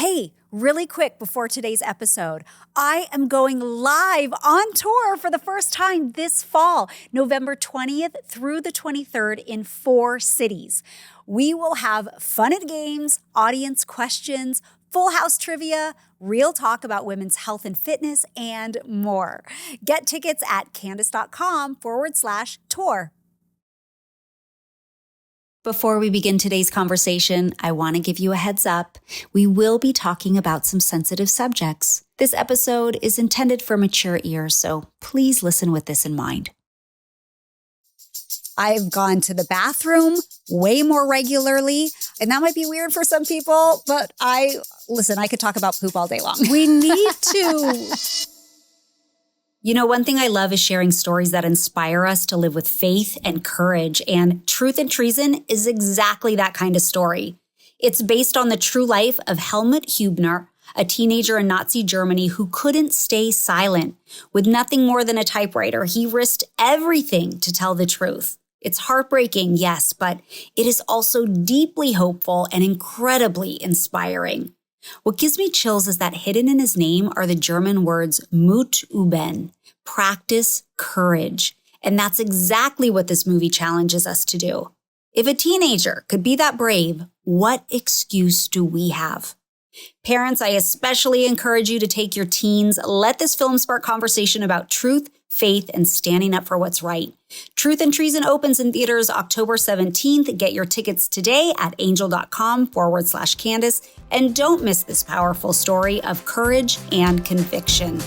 Hey, really quick before today's episode, I am going live on tour for the first time this fall, November 20th through the 23rd in 4 cities. We will have fun and games, audience questions, full house trivia, real talk about women's health and fitness, and more. Get tickets at Candace.com/tour. Before we begin today's conversation, I want to give you a heads up. We will be talking about some sensitive subjects. This episode is intended for mature ears, so please listen with this in mind. I've gone to the bathroom way more regularly, and that might be weird for some people, but I could talk about poop all day long. We need to. You know, one thing I love is sharing stories that inspire us to live with faith and courage, and Truth and Treason is exactly that kind of story. It's based on the true life of Helmut Hübner, a teenager in Nazi Germany who couldn't stay silent. With nothing more than a typewriter, he risked everything to tell the truth. It's heartbreaking, yes, but it is also deeply hopeful and incredibly inspiring. What gives me chills is that hidden in his name are the German words Mut üben, practice courage. And that's exactly what this movie challenges us to do. If a teenager could be that brave, what excuse do we have? Parents, I especially encourage you to take your teens. Let this film spark conversation about truth, faith, and standing up for what's right. Truth and Treason opens in theaters October 17th. Get your tickets today at angel.com/Candace. And don't miss this powerful story of courage and conviction.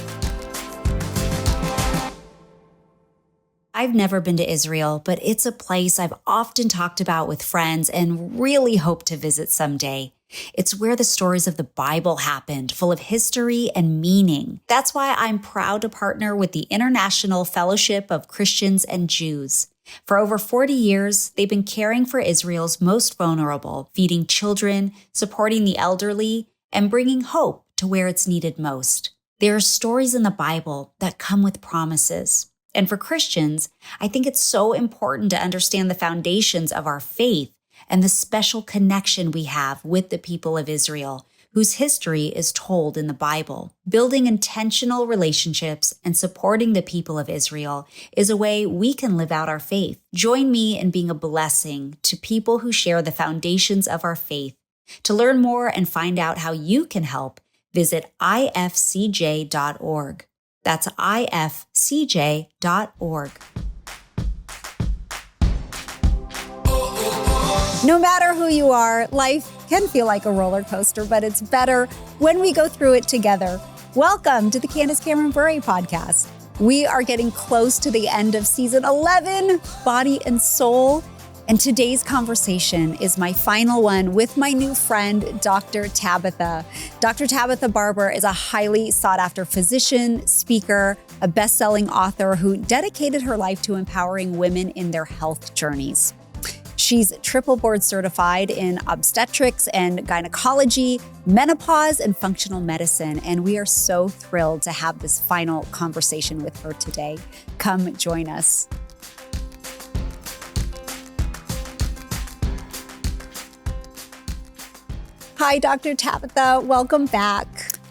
I've never been to Israel, but it's a place I've often talked about with friends and really hope to visit someday. It's where the stories of the Bible happened, full of history and meaning. That's why I'm proud to partner with the International Fellowship of Christians and Jews. For over 40 years, they've been caring for Israel's most vulnerable, feeding children, supporting the elderly, and bringing hope to where it's needed most. There are stories in the Bible that come with promises. And for Christians, I think it's so important to understand the foundations of our faith and the special connection we have with the people of Israel, whose history is told in the Bible. Building intentional relationships and supporting the people of Israel is a way we can live out our faith. Join me in being a blessing to people who share the foundations of our faith. To learn more and find out how you can help, visit ifcj.org. That's ifcj.org. No matter who you are, life can feel like a roller coaster, but it's better when we go through it together. Welcome to the Candace Cameron Bure podcast. We are getting close to the end of season 11, Body and Soul. And today's conversation is my final one with my new friend, Dr. Tabatha. Dr. Tabatha Barber is a highly sought-after physician, speaker, a best-selling author who dedicated her life to empowering women in their health journeys. She's triple board certified in obstetrics and gynecology, menopause, and functional medicine. And we are so thrilled to have this final conversation with her today. Come join us. Hi, Dr. Tabatha. Welcome back.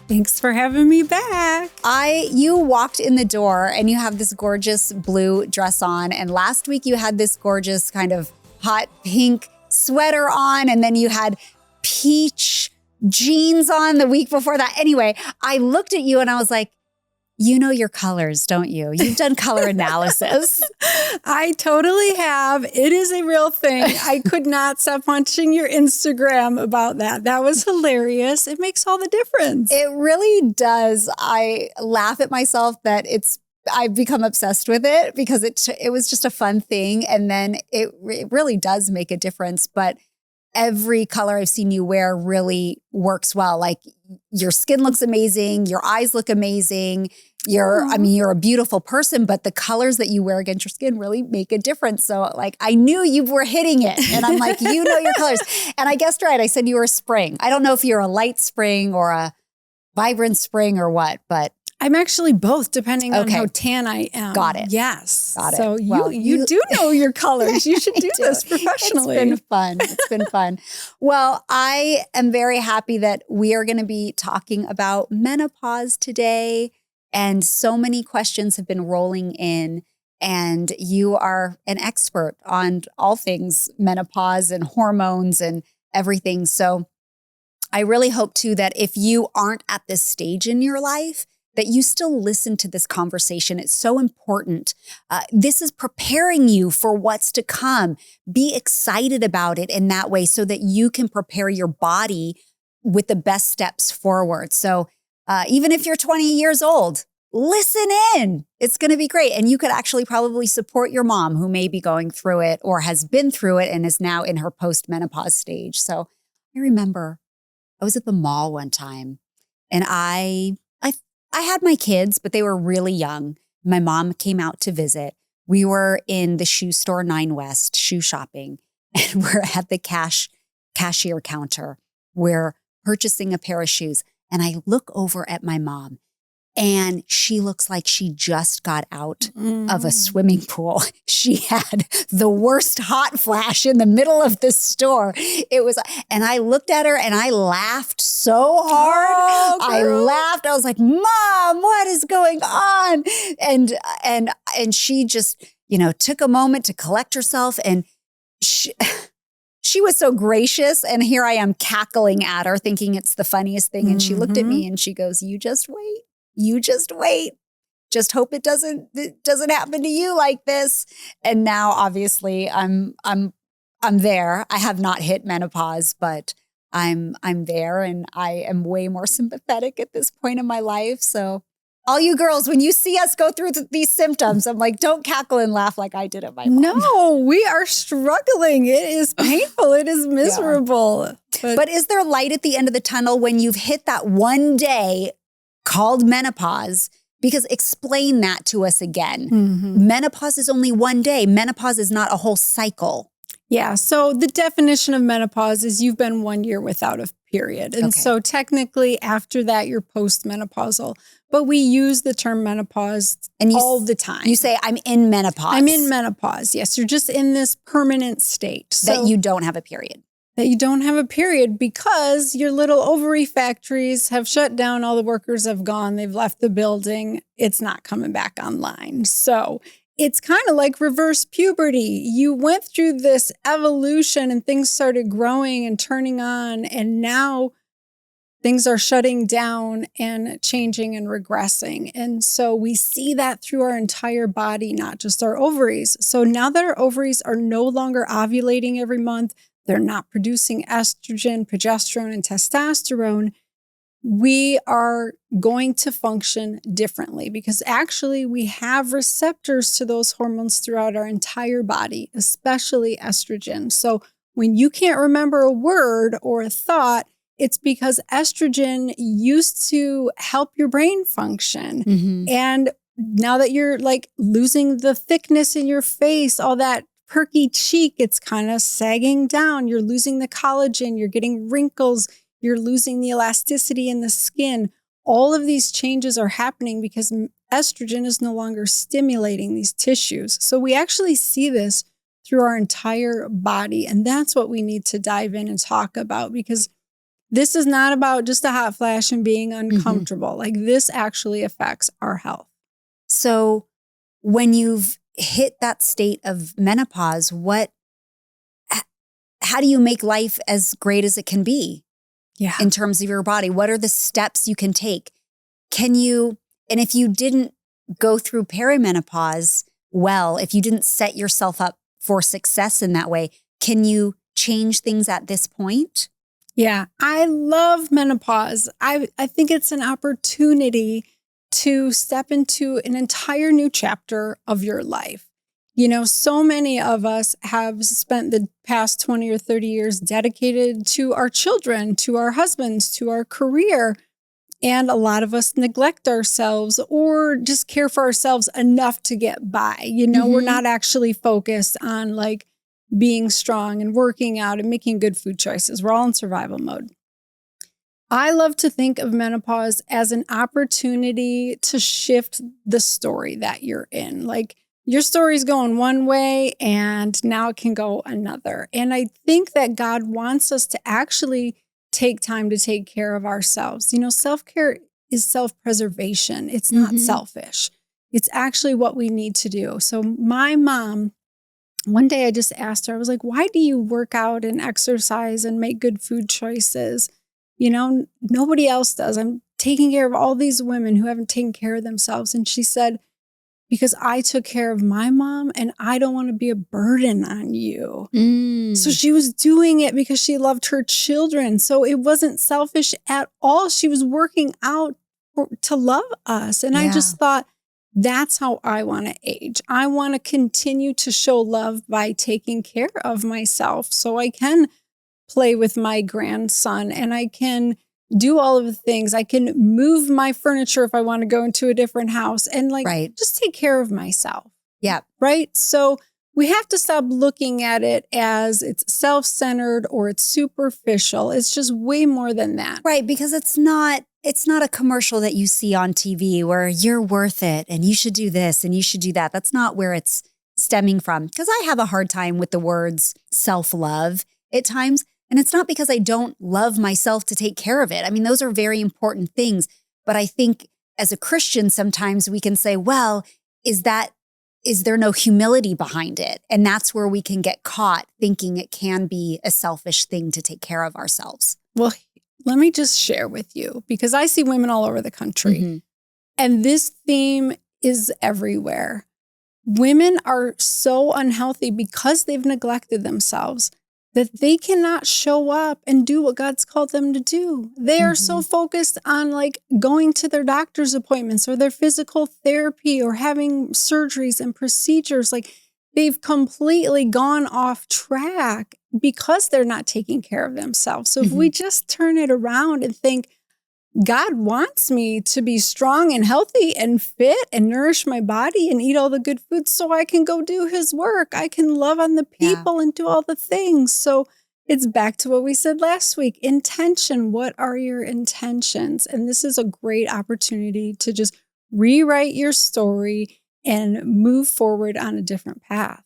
Thanks for having me back. You walked in the door and you have this gorgeous blue dress on. And last week you had this gorgeous kind of hot pink sweater on. And then you had peach jeans on the week before that. Anyway, I looked at you and I was like, you know your colors, don't you? You've done color analysis. I totally have. It is a real thing. I could not stop watching your Instagram about that. That was hilarious. It makes all the difference. It really does. I laugh at myself that I've become obsessed with it because it was just a fun thing. And then it really does make a difference. But every color I've seen you wear really works well. Like your skin looks amazing. Your eyes look amazing. You're a beautiful person, but the colors that you wear against your skin really make a difference. So like, I knew you were hitting it and I'm like, you know your colors. And I guessed right. I said you were a spring. I don't know if you're a light spring or a vibrant spring or what, but I'm actually both, depending on Okay. how tan I am. Got it. Yes. Got it. So Well, you do know your colors. You should do this professionally. It's been fun. It's been fun. Well, I am very happy that we are going to be talking about menopause today. And so many questions have been rolling in. And you are an expert on all things menopause and hormones and everything. So I really hope too that if you aren't at this stage in your life, that you still listen to this conversation. It's so important. This is preparing you for what's to come. Be excited about it in that way so that you can prepare your body with the best steps forward. So even if you're 20 years old, listen in. It's going to be great. And you could actually probably support your mom who may be going through it or has been through it and is now in her post-menopause stage. So I remember I was at the mall one time and I had my kids, but they were really young. My mom came out to visit. We were in the shoe store 9 West shoe shopping, and we're at the cashier counter. We're purchasing a pair of shoes. And I look over at my mom and she looks like she just got out of a swimming pool. She had the worst hot flash in the middle of the store. And I looked at her and I laughed so hard. Oh, I laughed. I was like, Mom, what is going on? And she just, took a moment to collect herself, and she was so gracious. And here I am cackling at her, thinking it's the funniest thing. And she looked at me and she goes, "You just wait. You just wait. Just hope it doesn't happen to you like this." And now, obviously, I'm there. I have not hit menopause, but I'm there, and I am way more sympathetic at this point in my life. So, all you girls, when you see us go through these symptoms, I'm like, don't cackle and laugh like I did at my mom. No, we are struggling. It is painful. It is miserable. Yeah. But is there light at the end of the tunnel when you've hit that one day called menopause? Because explain that to us again. Mm-hmm. Menopause is only one day. Menopause is not a whole cycle. Yeah. So the definition of menopause is you've been 1 year without a period. And so technically after that, you're postmenopausal. But we use the term menopause all the time. You say, I'm in menopause. I'm in menopause. Yes. You're just in this permanent state. That you don't have a period. That you don't have a period because your little ovary factories have shut down. All the workers have gone. They've left the building. It's not coming back online. So it's kind of like reverse puberty. You went through this evolution and things started growing and turning on. And now things are shutting down and changing and regressing. And so we see that through our entire body, not just our ovaries. So now that our ovaries are no longer ovulating every month, they're not producing estrogen, progesterone, and testosterone, we are going to function differently because actually we have receptors to those hormones throughout our entire body, especially estrogen. So when you can't remember a word or a thought, it's because estrogen used to help your brain function. Mm-hmm. And now that you're like losing the thickness in your face, all that perky cheek, it's kind of sagging down. You're losing the collagen, you're getting wrinkles, you're losing the elasticity in the skin. All of these changes are happening because estrogen is no longer stimulating these tissues. So we actually see this through our entire body. And that's what we need to dive in and talk about, because this is not about just a hot flash and being uncomfortable. Mm-hmm. Like this actually affects our health. So when you've hit that state of menopause, how do you make life as great as it can be? Yeah. In terms of your body? What are the steps you can take? And if you didn't go through perimenopause well, if you didn't set yourself up for success in that way, can you change things at this point? Yeah, I love menopause. I think it's an opportunity to step into an entire new chapter of your life. So many of us have spent the past 20 or 30 years dedicated to our children, to our husbands, to our career. And a lot of us neglect ourselves or just care for ourselves enough to get by. Mm-hmm. We're not actually focused on like being strong and working out and making good food choices. We're all in survival mode. I love to think of menopause as an opportunity to shift the story that you're in. Like your story's going one way and now it can go another. And I think that God wants us to actually take time to take care of ourselves. You know, self-care is self-preservation. It's not selfish. It's actually what we need to do. So my mom, one day I just asked her, I was like, why do you work out and exercise and make good food choices? You know, nobody else does. I'm taking care of all these women who haven't taken care of themselves. And she said, because I took care of my mom and I don't want to be a burden on you. So she was doing it because she loved her children. So it wasn't selfish at all. She was working out to love us. And I just thought, that's how I want to age. I want to continue to show love by taking care of myself so I can play with my grandson and I can do all of the things. I can move my furniture if I want to go into a different house and just take care of myself. Yeah. Right. So we have to stop looking at it as it's self-centered or it's superficial. It's just way more than that. Right. Because it's not a commercial that you see on TV where you're worth it and you should do this and you should do that. That's not where it's stemming from. Because I have a hard time with the words self-love at times. And it's not because I don't love myself to take care of it. I mean, those are very important things. But I think as a Christian, sometimes we can say, well, is there no humility behind it? And that's where we can get caught thinking it can be a selfish thing to take care of ourselves. Well, let me just share with you, because I see women all over the country. And this theme is everywhere. Women are so unhealthy because they've neglected themselves that they cannot show up and do what God's called them to do. They are so focused on going to their doctor's appointments or their physical therapy or having surgeries and procedures. They've completely gone off track because they're not taking care of themselves. So if we just turn it around and think, God wants me to be strong and healthy and fit and nourish my body and eat all the good foods so I can go do his work. I can love on the people and do all the things. So it's back to what we said last week. Intention. What are your intentions? And this is a great opportunity to just rewrite your story and move forward on a different path.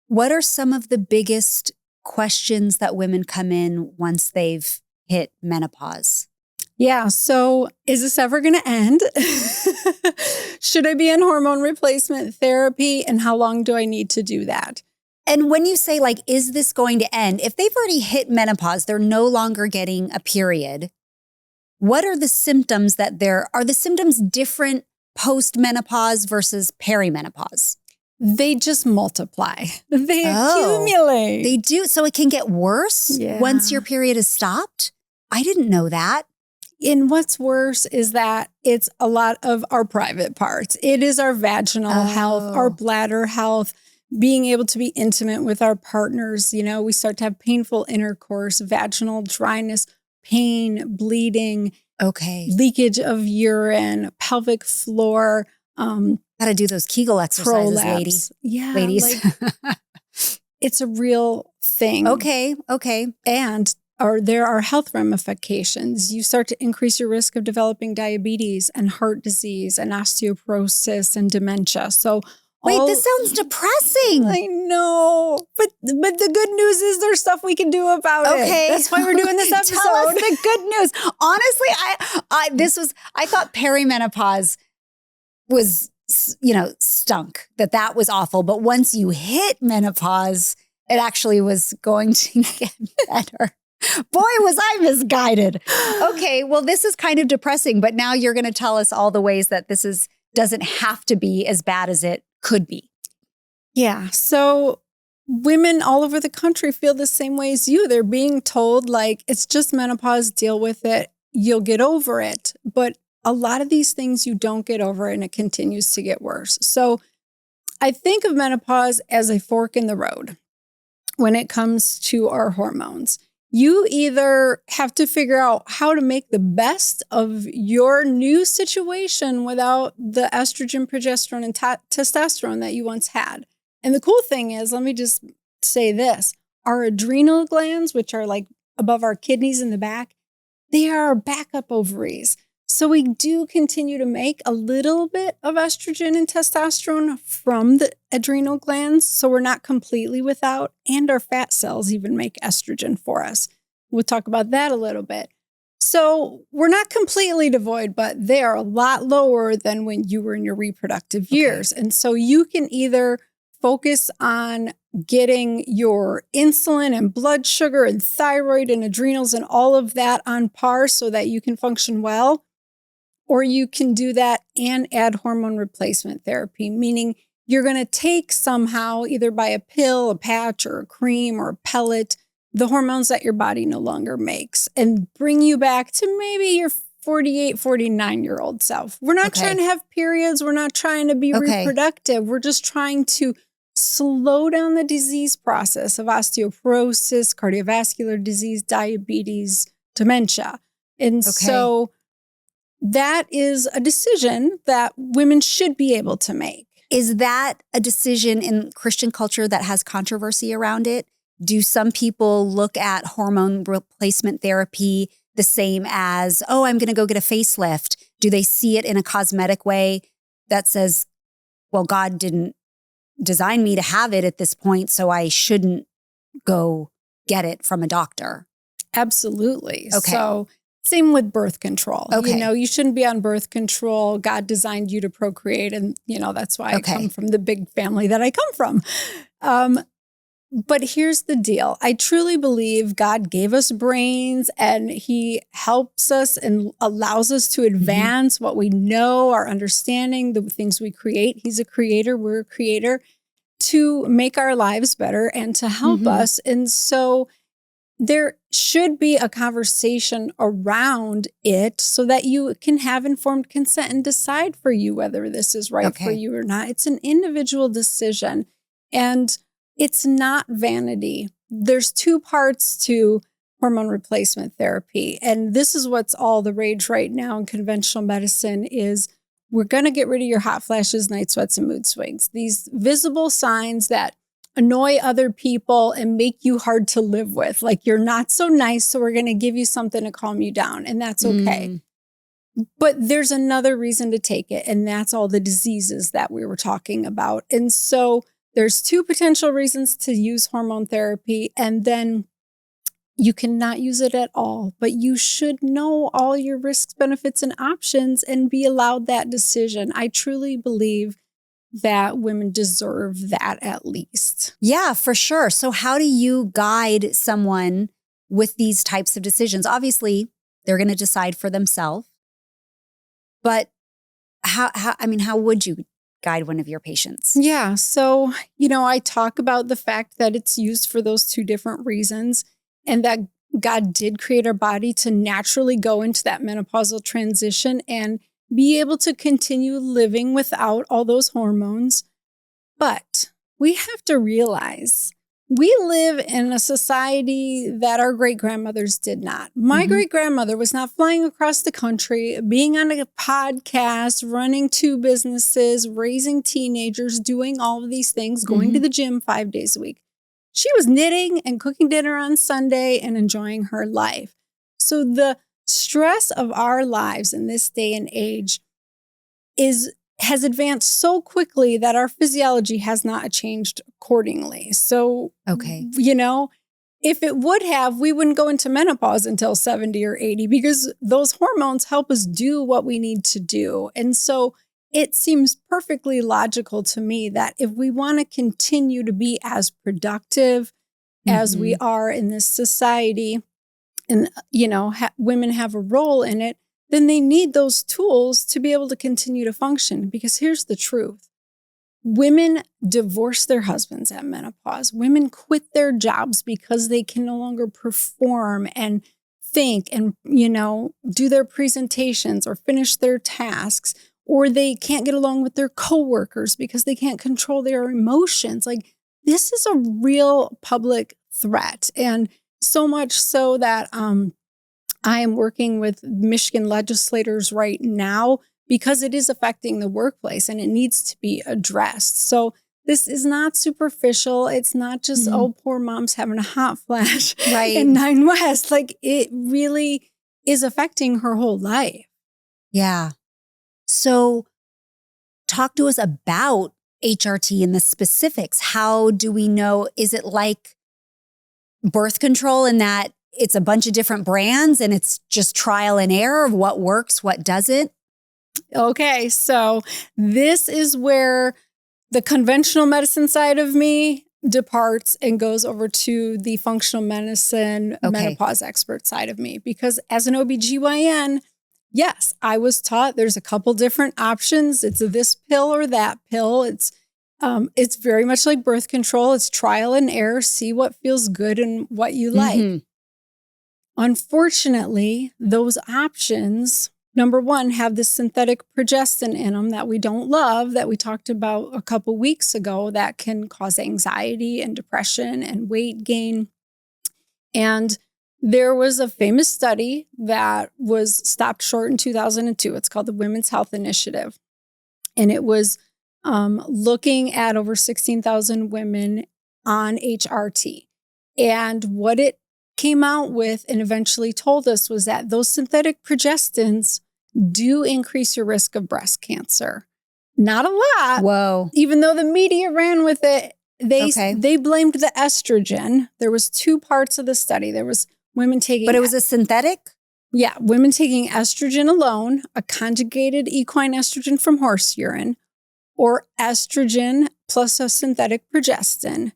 What are some of the biggest questions that women come in once they've hit menopause? Yeah. So is this ever going to end? Should I be on hormone replacement therapy? And how long do I need to do that? And when you say is this going to end? If they've already hit menopause, they're no longer getting a period. What are the symptoms are the symptoms different post-menopause versus perimenopause? They just multiply. They accumulate. They do. So it can get worse once your period is stopped? I didn't know that. And what's worse is that it's a lot of our private parts. It is our vaginal health, our bladder health, being able to be intimate with our partners. You know, we start to have painful intercourse, vaginal dryness, pain, bleeding, leakage of urine, pelvic floor. Got to do those Kegel exercises, prolapse. Ladies. It's a real thing. Okay. And there are health ramifications. You start to increase your risk of developing diabetes and heart disease and osteoporosis and dementia. So wait, this sounds depressing. I know. But the good news is there's stuff we can do about it. That's why we're doing this episode. Tell us the good news. Honestly, I thought perimenopause was, stunk, that was awful. But once you hit menopause, it actually was going to get better. Boy, was I misguided. Okay, well, this is kind of depressing, but now you're going to tell us all the ways that doesn't have to be as bad as it could be. Yeah. So women all over the country feel the same way as you. They're being told it's just menopause, deal with it, you'll get over it. But a lot of these things you don't get over and it continues to get worse. So I think of menopause as a fork in the road when it comes to our hormones. You either have to figure out how to make the best of your new situation without the estrogen, progesterone, and testosterone that you once had. And the cool thing is, let me just say this, our adrenal glands, which are above our kidneys in the back, they are our backup ovaries. So we do continue to make a little bit of estrogen and testosterone from the adrenal glands. So we're not completely without, and our fat cells even make estrogen for us. We'll talk about that a little bit. So we're not completely devoid, but they are a lot lower than when you were in your reproductive years. And so you can either focus on getting your insulin and blood sugar and thyroid and adrenals and all of that on par so that you can function well, or you can do that and add hormone replacement therapy, meaning you're going to take somehow, either by a pill, a patch, or a cream, or a pellet, the hormones that your body no longer makes and bring you back to maybe your 48, 49-year-old self. We're not trying to have periods. We're not trying to be reproductive. We're just trying to slow down the disease process of osteoporosis, cardiovascular disease, diabetes, dementia. And so that is a decision that women should be able to make. Is that a decision in Christian culture that has controversy around it? Do some people look at hormone replacement therapy the same as, oh, I'm going to go get a facelift? Do they see it in a cosmetic way that says, well, God didn't design me to have it at this point, so I shouldn't go get it from a doctor? Absolutely. So same with birth control. You know, you shouldn't be on birth control. God designed you to procreate. And, you know, that's why I come from the big family that I come from. But here's the deal. I truly believe God gave us brains and he helps us and allows us to advance what we know, our understanding, the things we create. He's a creator. We're a creator, to make our lives better and to help us. And so there should be a conversation around it so that you can have informed consent and decide for you whether this is right for you or not. It's an individual decision. And it's not vanity. There's two parts to hormone replacement therapy. And this is what's all the rage right now in conventional medicine is we're going to get rid of your hot flashes, night sweats, and mood swings. These visible signs that annoy other people and make you hard to live with. Like you're not so nice, so we're going to give you something to calm you down. And that's okay. But there's another reason to take it. And that's all the diseases that we were talking about. And so there's two potential reasons to use hormone therapy, and then you cannot use it at all, but you should know all your risks, benefits, and options and be allowed that decision. I truly believe that women deserve that at least. Yeah, for sure. So how do you guide someone with these types of decisions? Obviously, they're going to decide for themselves, but how would you guide one of your patients? Yeah. So, you know, I talk about the fact that it's used for those two different reasons and that God did create our body to naturally go into that menopausal transition and be able to continue living without all those hormones. But we have to realize we live in a society that our great-grandmothers did not. My great-grandmother was not flying across the country, being on a podcast, running 2 businesses, raising teenagers, doing all of these things, going to the gym 5 days a week. She was knitting and cooking dinner on Sunday and enjoying her life. So the stress of our lives in this day and age has advanced so quickly that our physiology has not changed accordingly. So, you know, if it would have, we wouldn't go into menopause until 70 or 80 because those hormones help us do what we need to do. And so it seems perfectly logical to me that if we want to continue to be as productive as we are in this society and, you know, women have a role in it, then they need those tools to be able to continue to function. Because here's the truth. Women divorce their husbands at menopause. Women quit their jobs because they can no longer perform and think and, you know, do their presentations or finish their tasks, or they can't get along with their coworkers because they can't control their emotions. Like, this is a real public threat. And so much so that I am working with Michigan legislators right now because it is affecting the workplace and it needs to be addressed. So this is not superficial. It's not just, oh, poor mom's having a hot flash in 9 West. Like, it really is affecting her whole life. Yeah. So talk to us about HRT and the specifics. How do we know? Is it like birth control in that it's a bunch of different brands and it's just trial and error of what works, what doesn't? Okay, so this is where the conventional medicine side of me departs and goes over to the functional medicine, menopause expert side of me. Because as an OBGYN, yes, I was taught there's a couple different options. It's this pill or that pill. It's very much like birth control. It's trial and error. See what feels good and what you like. Unfortunately, those options, number one, have this synthetic progestin in them that we don't love, that we talked about a couple weeks ago, that can cause anxiety and depression and weight gain. And there was a famous study that was stopped short in 2002. It's called the Women's Health Initiative. And it was looking at over 16,000 women on HRT. And what it came out with and eventually told us was that those synthetic progestins do increase your risk of breast cancer. Not a lot. Whoa. Even though the media ran with it, they blamed the estrogen. There was two parts of the study. There was women taking... But it was a synthetic? Yeah, women taking estrogen alone, a conjugated equine estrogen from horse urine, or estrogen plus a synthetic progestin.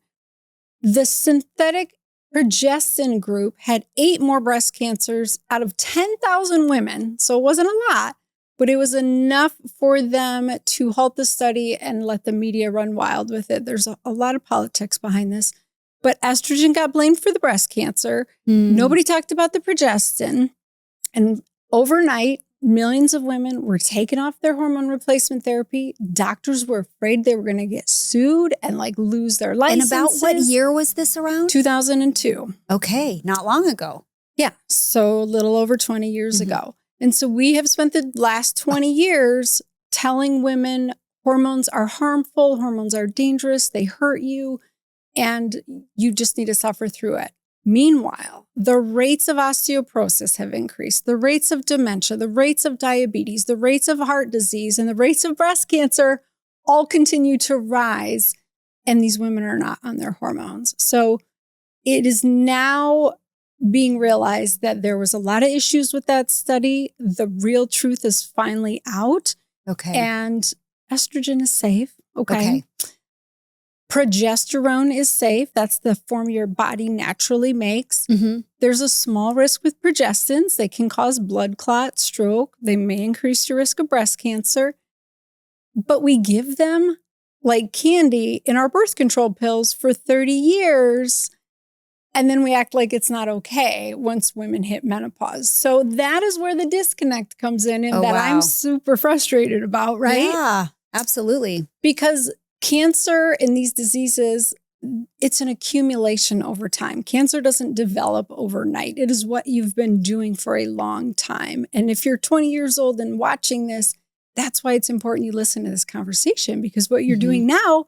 The synthetic progestin group had 8 more breast cancers out of 10,000 women. So it wasn't a lot, but it was enough for them to halt the study and let the media run wild with it. There's a lot of politics behind this. But estrogen got blamed for the breast cancer. Nobody talked about the progestin. And overnight, millions of women were taken off their hormone replacement therapy. Doctors were afraid they were going to get sued and lose their licenses. And about what year was this around? 2002. Okay, not long ago. Yeah, so a little over 20 years ago. And so we have spent the last 20 years telling women hormones are harmful, hormones are dangerous, they hurt you, and you just need to suffer through it. Meanwhile, the rates of osteoporosis have increased, the rates of dementia, the rates of diabetes, the rates of heart disease, and the rates of breast cancer all continue to rise, and these women are not on their hormones. So it is now being realized that there was a lot of issues with that study. The real truth is finally out. Okay. And estrogen is safe. Okay. Progesterone is safe. That's the form your body naturally makes. There's a small risk with progestins. They can cause blood clot, stroke. They may increase your risk of breast cancer. But we give them like candy in our birth control pills for 30 years. And then we act like it's not okay once women hit menopause. So that is where the disconnect comes in and I'm super frustrated about, right? Yeah, absolutely. Because cancer and these diseases, it's an accumulation over time. Cancer doesn't develop overnight. It is what you've been doing for a long time. And if you're 20 years old and watching this, that's why it's important you listen to this conversation, because what you're doing now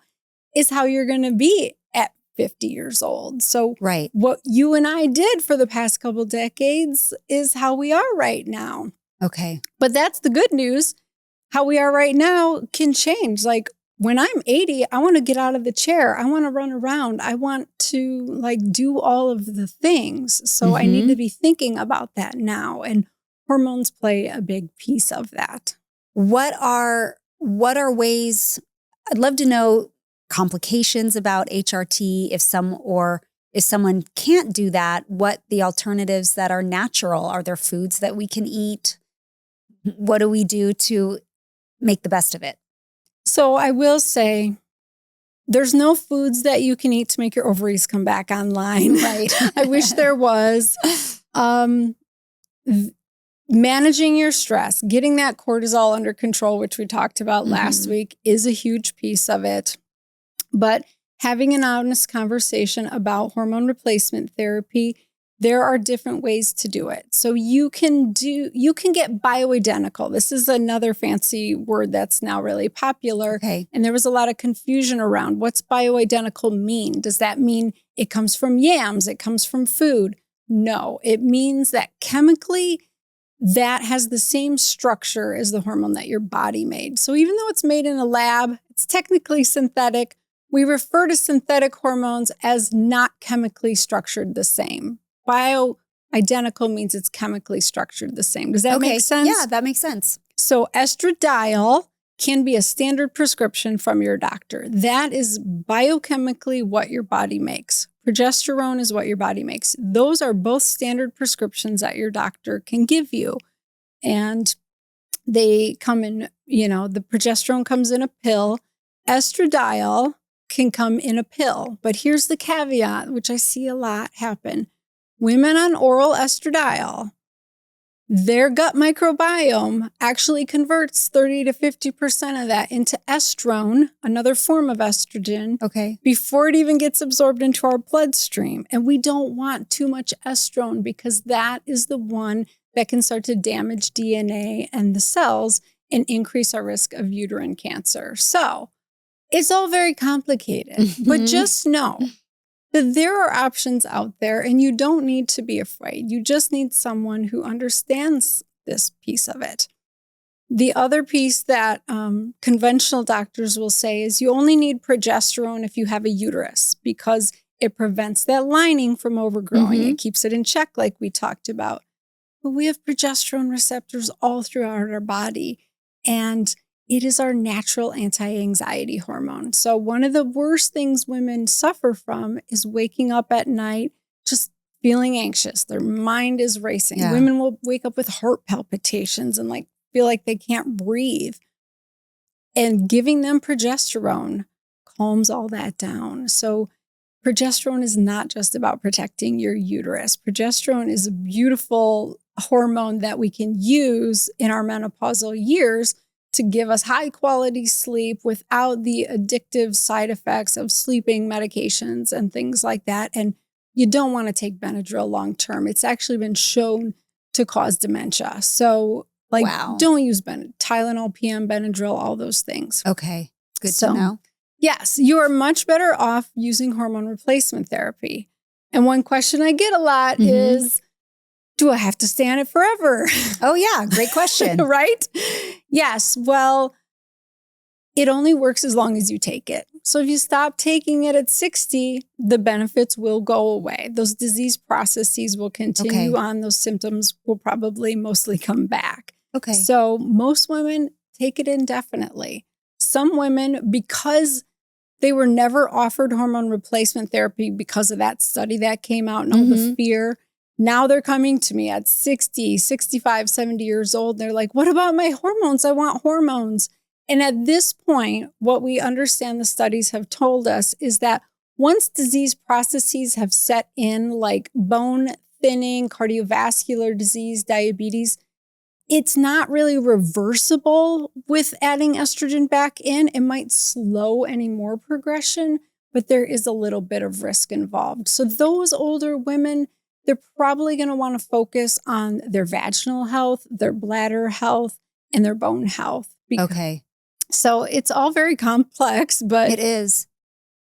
is how you're going to be at 50 years old. So what you and I did for the past couple decades is how we are right now. Okay. But that's the good news. How we are right now can change. Like when I'm 80, I want to get out of the chair. I want to run around. I want to do all of the things. So I need to be thinking about that now. And hormones play a big piece of that. What are ways, I'd love to know complications about HRT if someone can't do that, what the alternatives that are natural, are there foods that we can eat? What do we do to make the best of it? So I will say there's no foods that you can eat to make your ovaries come back online. Right. I wish there was. Managing your stress, getting that cortisol under control, which we talked about last week, is a huge piece of it. But having an honest conversation about hormone replacement therapy, there are different ways to do it. So you can get bioidentical. This is another fancy word that's now really popular. Okay. And there was a lot of confusion around what's bioidentical mean? Does that mean it comes from yams? It comes from food? No, it means that chemically that has the same structure as the hormone that your body made. So even though it's made in a lab, it's technically synthetic. We refer to synthetic hormones as not chemically structured the same. Bioidentical means it's chemically structured the same. Does that make sense? Yeah, that makes sense. So estradiol can be a standard prescription from your doctor. That is biochemically what your body makes. Progesterone is what your body makes. Those are both standard prescriptions that your doctor can give you. And they come in, the progesterone comes in a pill. Estradiol can come in a pill. But here's the caveat, which I see a lot happen. Women on oral estradiol, their gut microbiome actually converts 30 to 50% of that into estrone, another form of estrogen, before it even gets absorbed into our bloodstream. And we don't want too much estrone because that is the one that can start to damage DNA and the cells and increase our risk of uterine cancer. So it's all very complicated, but just know that there are options out there and you don't need to be afraid. You just need someone who understands this piece of it. The other piece that conventional doctors will say is you only need progesterone if you have a uterus because it prevents that lining from overgrowing. It keeps it in check like we talked about. But we have progesterone receptors all throughout our body, and it is our natural anti-anxiety hormone. So one of the worst things women suffer from is waking up at night just feeling anxious. Their mind is racing. Yeah. Women will wake up with heart palpitations and feel like they can't breathe. And giving them progesterone calms all that down. So progesterone is not just about protecting your uterus. Progesterone is a beautiful hormone that we can use in our menopausal years to give us high quality sleep without the addictive side effects of sleeping medications and things like that. And you don't want to take Benadryl long term. It's actually been shown to cause dementia. So don't use Tylenol, PM, Benadryl, all those things. Okay. Good to know. Yes, you are much better off using hormone replacement therapy. And one question I get a lot is, do I have to stay on it forever? Oh, yeah. Great question. Right? Yes. Well, it only works as long as you take it. So if you stop taking it at 60, the benefits will go away. Those disease processes will continue on. Those symptoms will probably mostly come back. Okay. So most women take it indefinitely. Some women, because they were never offered hormone replacement therapy because of that study that came out and all the fear, now they're coming to me at 60, 65, 70 years old. They're like, what about my hormones? I want hormones. And at this point, what we understand the studies have told us is that once disease processes have set in, like bone thinning, cardiovascular disease, diabetes, it's not really reversible with adding estrogen back in. It might slow any more progression, but there is a little bit of risk involved. So those older women, they're probably going to want to focus on their vaginal health, their bladder health, and their bone health. Okay. So it's all very complex, but it is.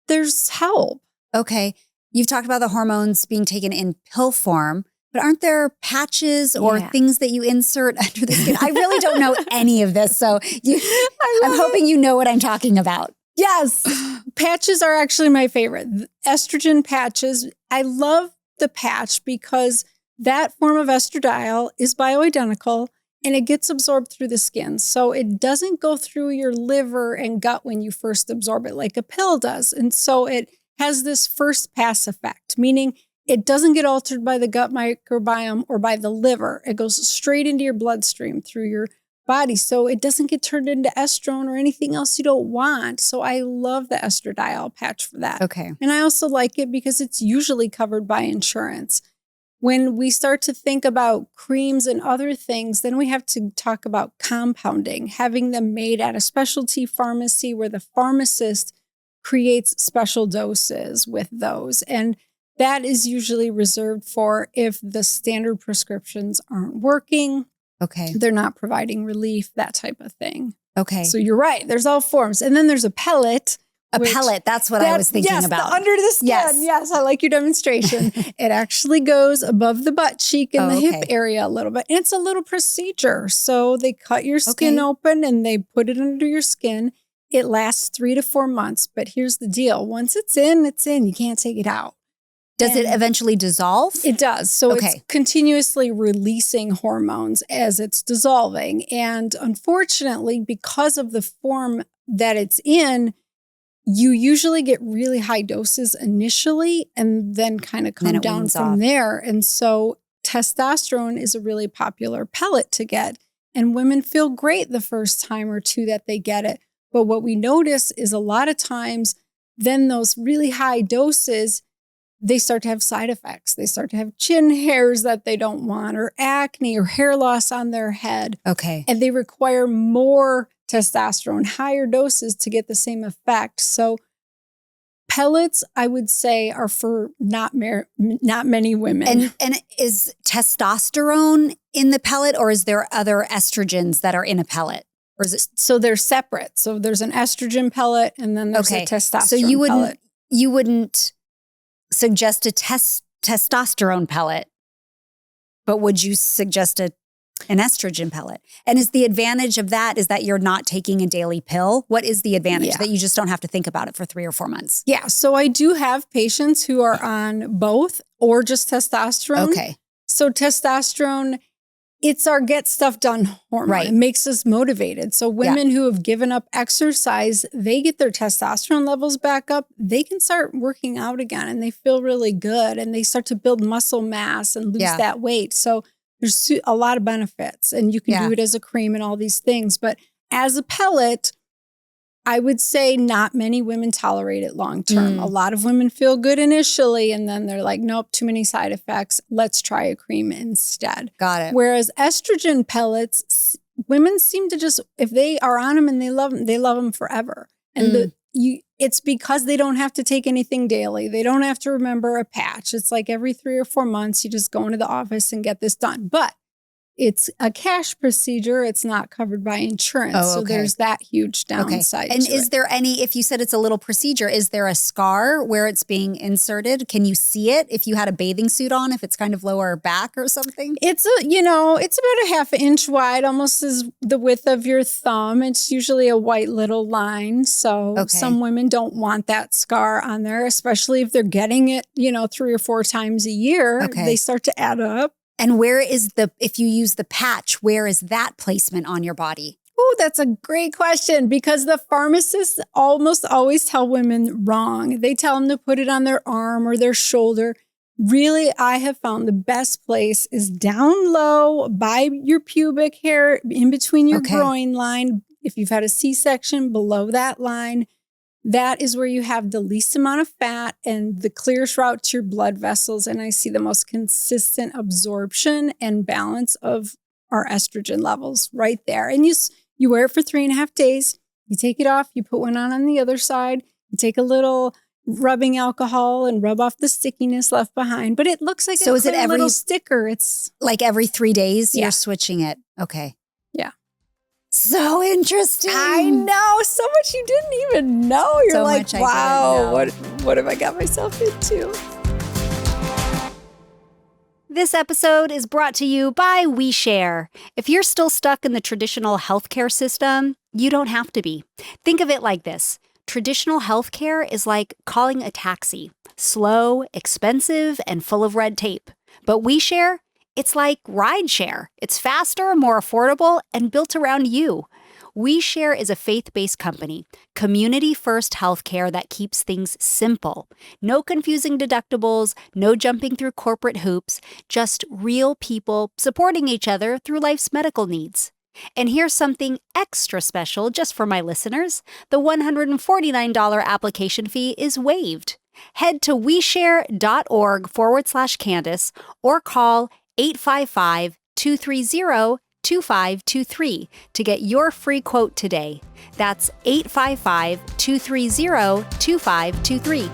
There's help. Okay. You've talked about the hormones being taken in pill form, but aren't there patches or things that you insert under the skin? I really don't know any of this. So I'm hoping you know what I'm talking about. Yes. Patches are actually my favorite. Estrogen patches. I love the patch because that form of estradiol is bioidentical and it gets absorbed through the skin. So it doesn't go through your liver and gut when you first absorb it like a pill does. And so it has this first pass effect, meaning it doesn't get altered by the gut microbiome or by the liver. It goes straight into your bloodstream through your body. So it doesn't get turned into estrone or anything else you don't want. So I love the estradiol patch for that. Okay. And I also like it because it's usually covered by insurance. When we start to think about creams and other things, then we have to talk about compounding, having them made at a specialty pharmacy where the pharmacist creates special doses with those. And that is usually reserved for if the standard prescriptions aren't working. Okay. They're not providing relief, that type of thing. Okay. So you're right. There's all forms. And then there's a pellet, A pellet. That's what I was thinking about. Under the skin. Yes, I like your demonstration. It actually goes above the butt cheek and the hip area a little bit. And it's a little procedure. So they cut your skin open and they put it under your skin. It lasts 3 to 4 months. But here's the deal. Once it's in, it's in. You can't take it out. Does it eventually dissolve? It does. So it's continuously releasing hormones as it's dissolving. And unfortunately, because of the form that it's in, you usually get really high doses initially and then kind of come down from there. And so testosterone is a really popular pellet to get. And women feel great the first time or two that they get it. But what we notice is a lot of times, then those really high doses, they start to have side effects. They start to have chin hairs that they don't want, or acne, or hair loss on their head. Okay. And they require more testosterone, higher doses to get the same effect. So pellets, I would say, are for not many women. And is testosterone in the pellet, or is there other estrogens that are in a pellet? Or is it? So they're separate. So there's an estrogen pellet and then there's a testosterone pellet. You wouldn't suggest a testosterone pellet, but would you suggest an estrogen pellet? And is the advantage of that is that you're not taking a daily pill? What is the advantage? That you just don't have to think about it for 3 or 4 months? Yeah. So I do have patients who are on both or just testosterone. Okay. So testosterone, it's our get stuff done hormone. Right. It makes us motivated. So women who have given up exercise, they get their testosterone levels back up. They can start working out again and they feel really good and they start to build muscle mass and lose that weight. So there's a lot of benefits and you can do it as a cream and all these things. But as a pellet, I would say not many women tolerate it long term. A lot of women feel good initially and then they're like, nope, too many side effects. Let's try a cream instead. Got it. Whereas estrogen pellets, women seem to just, if they are on them and they love them forever. And it's because they don't have to take anything daily. They don't have to remember a patch. It's like every 3 or 4 months, you just go into the office and get this done. But it's a cash procedure. It's not covered by insurance. So there's that huge downside. And is there any, if you said it's a little procedure, is there a scar where it's being inserted? Can you see it if you had a bathing suit on, if it's kind of lower back or something? It's it's about a ½ inch wide, almost as the width of your thumb. It's usually a white little line. So some women don't want that scar on there, especially if they're getting it, 3 or 4 times a year. They start to add up. And where is if you use the patch, where is that placement on your body? Oh, that's a great question because the pharmacists almost always tell women wrong. They tell them to put it on their arm or their shoulder. Really, I have found the best place is down low by your pubic hair, in between your groin line. If you've had a C-section, below that line. That is where you have the least amount of fat and the clearest route to your blood vessels. And I see the most consistent absorption and balance of our estrogen levels right there. And you wear it for 3.5 days. You take it off. You put one on the other side. You take a little rubbing alcohol and rub off the stickiness left behind. But it looks like a little sticker. It's like every 3 days you're switching it. Okay. Yeah. So interesting. I know. So much you didn't even know. You're so like, wow, what have I got myself into? This episode is brought to you by WeShare. If you're still stuck in the traditional healthcare system, you don't have to be. Think of it like this. Traditional healthcare is like calling a taxi. Slow, expensive, and full of red tape. But WeShare, it's like rideshare. It's faster, more affordable, and built around you. WeShare is a faith-based company, community-first healthcare that keeps things simple. No confusing deductibles, no jumping through corporate hoops, just real people supporting each other through life's medical needs. And here's something extra special just for my listeners. The $149 application fee is waived. Head to weshare.org/Candace or call 855-230-2523 to get your free quote today. That's 855-230-2523.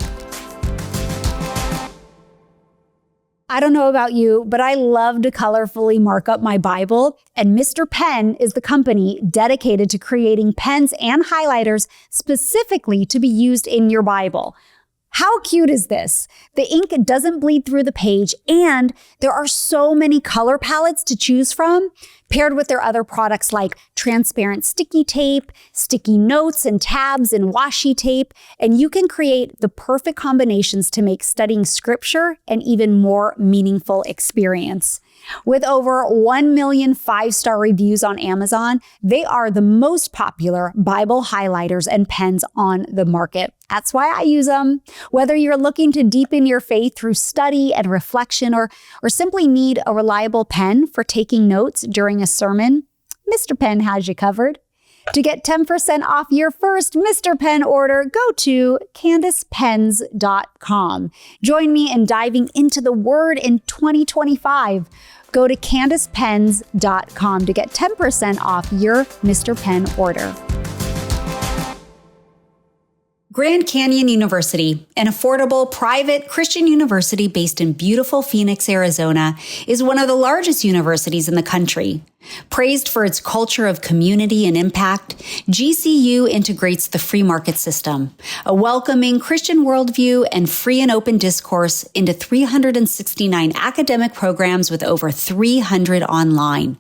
I don't know about you, but I love to colorfully mark up my Bible, and Mr. Pen is the company dedicated to creating pens and highlighters specifically to be used in your Bible. How cute is this? The ink doesn't bleed through the page, and there are so many color palettes to choose from, paired with their other products like transparent sticky tape, sticky notes and tabs and washi tape, and you can create the perfect combinations to make studying scripture an even more meaningful experience. With over 1 million 5-star reviews on Amazon, they are the most popular Bible highlighters and pens on the market. That's why I use them. Whether you're looking to deepen your faith through study and reflection, or simply need a reliable pen for taking notes during a sermon, Mr. Pen has you covered. To get 10% off your first Mr. Pen order, go to CandacePens.com. Join me in diving into the Word in 2025. Go to CandacePens.com to get 10% off your Mr. Pen order. Grand Canyon University, an affordable private Christian university based in beautiful Phoenix, Arizona, is one of the largest universities in the country. Praised for its culture of community and impact, GCU integrates the free market system, a welcoming Christian worldview and free and open discourse into 369 academic programs with over 300 online.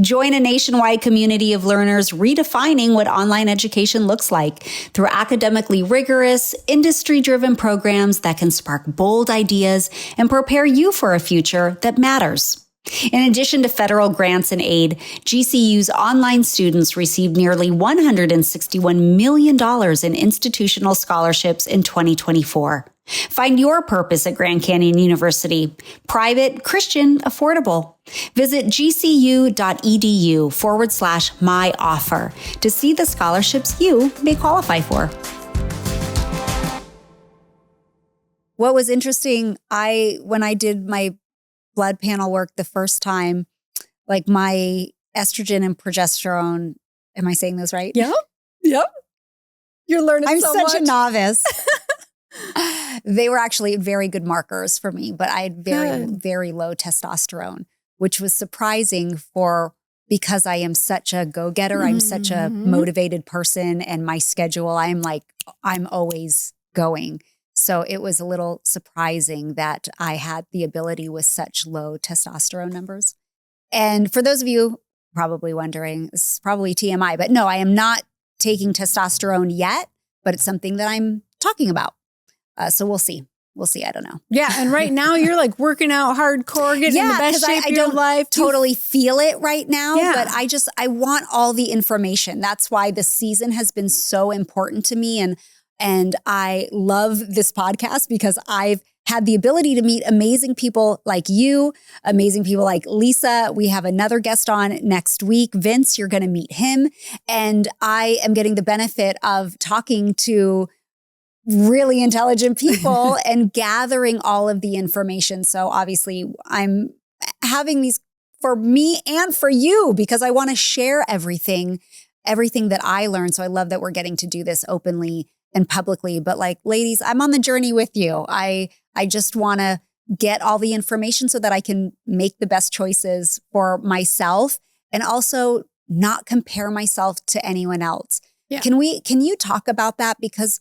Join a nationwide community of learners redefining what online education looks like through academically rigorous, industry-driven programs that can spark bold ideas and prepare you for a future that matters. In addition to federal grants and aid, GCU's online students received nearly $161 million in institutional scholarships in 2024. Find your purpose at Grand Canyon University. Private, Christian, affordable. Visit gcu.edu/my offer to see the scholarships you may qualify for. What was interesting, when I did my blood panel work the first time, like my estrogen and progesterone, am I saying those right? Yep. You're learning I'm so such much. a novice. They were actually very good markers for me, but I had very low testosterone, which was surprising because I am such a go-getter. I'm such a motivated person, and my schedule, I'm always going. So it was a little surprising that I had the ability with such low testosterone numbers. And for those of you probably wondering, this is probably TMI, but no, I am not taking testosterone yet, but it's something that I'm talking about. So we'll see. I don't know. Yeah. And right now you're like working out hardcore, getting in the best shape of your life. Totally feel it right now, but I want all the information. That's why this season has been so important to me. And I love this podcast because I've had the ability to meet amazing people like you, amazing people like Lisa. We have another guest on next week. Vince, you're going to meet him. And I am getting the benefit of talking to really intelligent people and gathering all of the information. So obviously I'm having these for me and for you because I want to share everything that I learned. So I love that we're getting to do this openly and publicly. But like, ladies, I'm on the journey with you. I just want to get all the information so that I can make the best choices for myself and also not compare myself to anyone else. Yeah. Can you talk about that? Because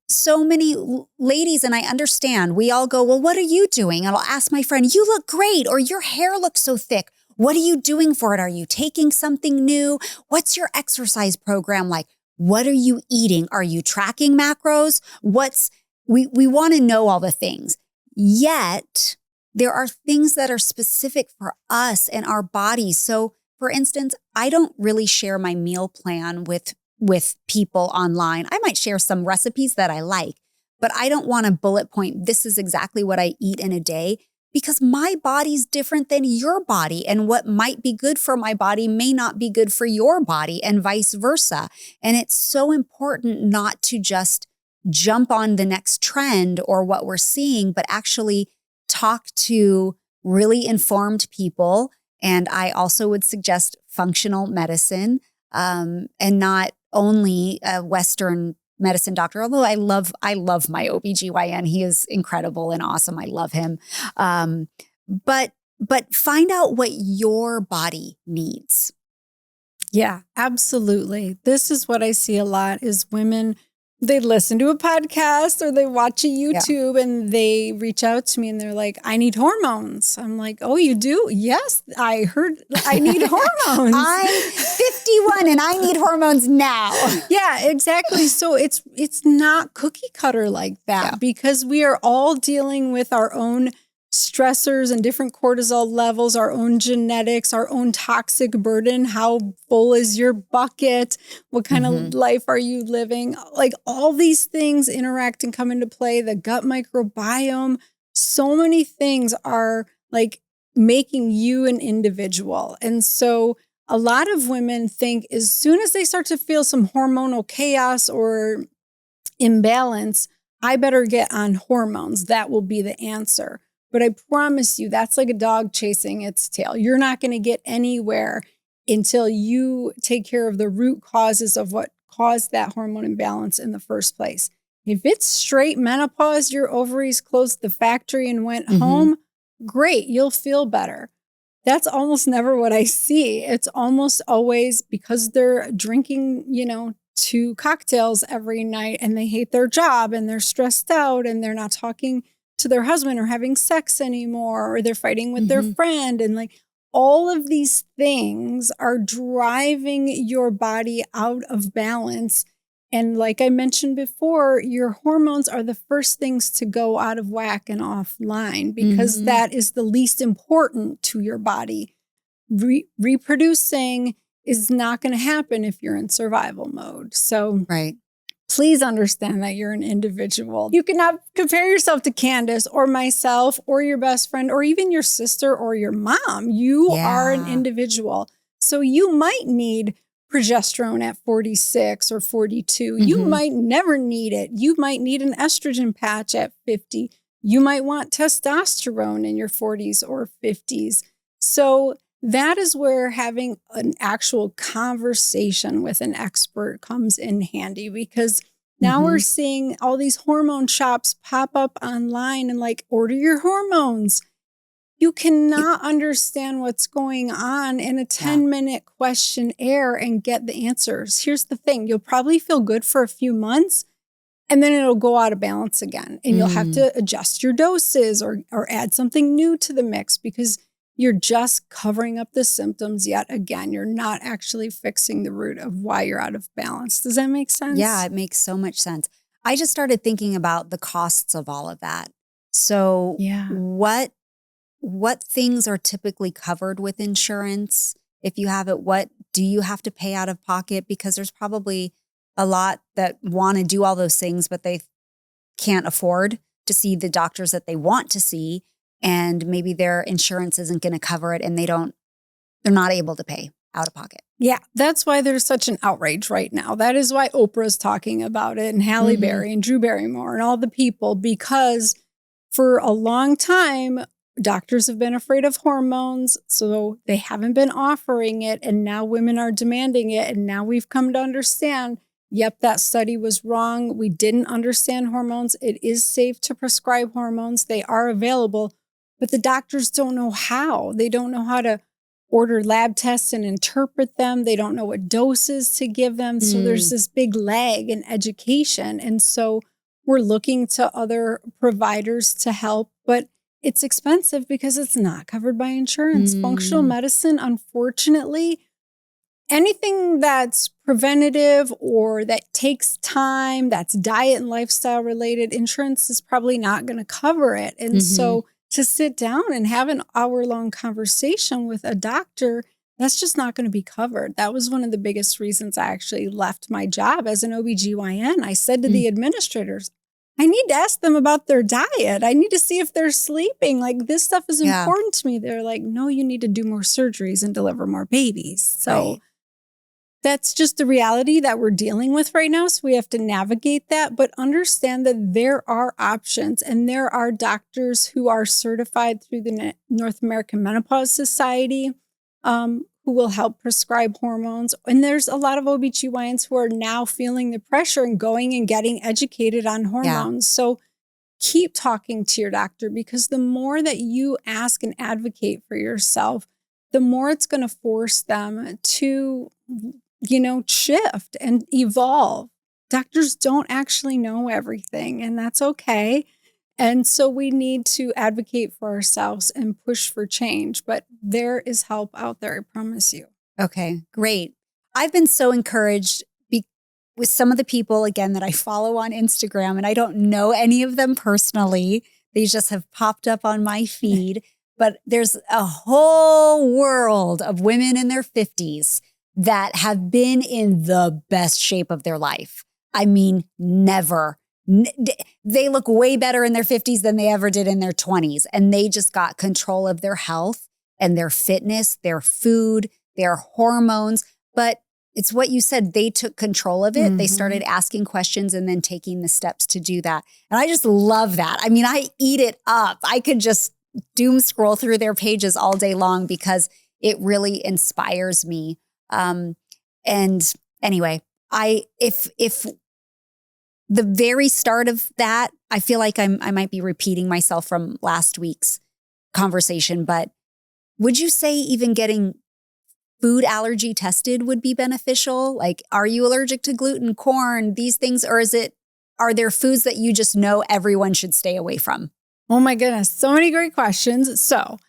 so many ladies, and I understand, we all go, well, what are you doing? And I'll ask my friend, you look great, or your hair looks so thick. What are you doing for it? Are you taking something new? What's your exercise program like? What are you eating? Are you tracking macros? We want to know all the things. Yet there are things that are specific for us and our bodies. So for instance, I don't really share my meal plan with people online. I might share some recipes that I like, but I don't want to bullet point, this is exactly what I eat in a day, because my body's different than your body. And what might be good for my body may not be good for your body and vice versa. And it's so important not to just jump on the next trend or what we're seeing, but actually talk to really informed people. And I also would suggest functional medicine and not only Western medicine doctor, although I love my OBGYN. He is incredible and awesome. I love him. But find out what your body needs. Yeah, absolutely. This is what I see a lot is women, they listen to a podcast or they watch a YouTube and they reach out to me and they're like, I need hormones. I'm like, oh, you do? Yes, I heard I need hormones. I'm 51 and I need hormones now. Yeah, exactly. So it's not cookie cutter like that because we are all dealing with our own stressors and different cortisol levels, our own genetics, our own toxic burden. How full is your bucket? What kind of life are you living? Like all these things interact and come into play. The gut microbiome, so many things are like making you an individual. And so a lot of women think as soon as they start to feel some hormonal chaos or imbalance, I better get on hormones. That will be the answer. But I promise you, that's like a dog chasing its tail. You're not going to get anywhere until you take care of the root causes of what caused that hormone imbalance in the first place. If it's straight menopause, your ovaries closed the factory and went home, great, you'll feel better. That's almost never what I see. It's almost always because they're drinking, 2 cocktails every night and they hate their job and they're stressed out and they're not talking to their husband or having sex anymore, or they're fighting with their friend. And like all of these things are driving your body out of balance. And like I mentioned before, your hormones are the first things to go out of whack and offline because that is the least important to your body. Reproducing is not going to happen if you're in survival mode. So please understand that you're an individual. You cannot compare yourself to Candace or myself or your best friend or even your sister or your mom. You are an individual. So you might need progesterone at 46 or 42. You might never need it. You might need an estrogen patch at 50. You might want testosterone in your 40s or 50s. So that is where having an actual conversation with an expert comes in handy because now we're seeing all these hormone shops pop up online and like, order your hormones. You cannot understand what's going on in a 10-minute questionnaire and get the answers. Here's the thing. You'll probably feel good for a few months and then it'll go out of balance again. And you'll have to adjust your doses or add something new to the mix because you're just covering up the symptoms yet again. You're not actually fixing the root of why you're out of balance. Does that make sense? Yeah, it makes so much sense. I just started thinking about the costs of all of that. So what things are typically covered with insurance? If you have it, what do you have to pay out of pocket? Because there's probably a lot that want to do all those things, but they can't afford to see the doctors that they want to see. And maybe their insurance isn't going to cover it and they're not able to pay out of pocket. Yeah, that's why there's such an outrage right now. That is why Oprah's talking about it and Halle Berry and Drew Barrymore and all the people, because for a long time, doctors have been afraid of hormones, so they haven't been offering it. And now women are demanding it. And now we've come to understand, yep, that study was wrong. We didn't understand hormones. It is safe to prescribe hormones. They are available. But the doctors don't know how. They don't know how to order lab tests and interpret them. They don't know what doses to give them. So there's this big lag in education. And so we're looking to other providers to help, but it's expensive because it's not covered by insurance. Functional medicine, unfortunately, anything that's preventative or that takes time, that's diet and lifestyle related, insurance is probably not going to cover it. And so to sit down and have an hour-long conversation with a doctor, that's just not going to be covered. That was one of the biggest reasons I actually left my job as an OBGYN. I said to the administrators, I need to ask them about their diet. I need to see if they're sleeping. Like, this stuff is important to me. They're like, no, you need to do more surgeries and deliver more babies. So that's just the reality that we're dealing with right now. So we have to navigate that, but understand that there are options and there are doctors who are certified through the North American Menopause Society who who will help prescribe hormones. And there's a lot of OBGYNs who are now feeling the pressure and going and getting educated on hormones. So keep talking to your doctor, because the more that you ask and advocate for yourself, the more it's going to force them to, shift and evolve. Doctors don't actually know everything, and that's okay. And so we need to advocate for ourselves and push for change. But there is help out there, I promise you. Okay, great. I've been so encouraged with some of the people, again, that I follow on Instagram, and I don't know any of them personally. They just have popped up on my feed. But there's a whole world of women in their 50s that have been in the best shape of their life. I mean, never. They look way better in their 50s than they ever did in their 20s. And they just got control of their health and their fitness, their food, their hormones. But it's what you said. They took control of it. Mm-hmm. They started asking questions and then taking the steps to do that. And I just love that. I mean, I eat it up. I could just doom scroll through their pages all day long because it really inspires me. And anyway, if the very start of that, I feel like I might be repeating myself from last week's conversation, but would you say even getting food allergy tested would be beneficial? Like, are you allergic to gluten, corn, these things? Or are there foods that you just know everyone should stay away from? Oh my goodness. So many great questions. So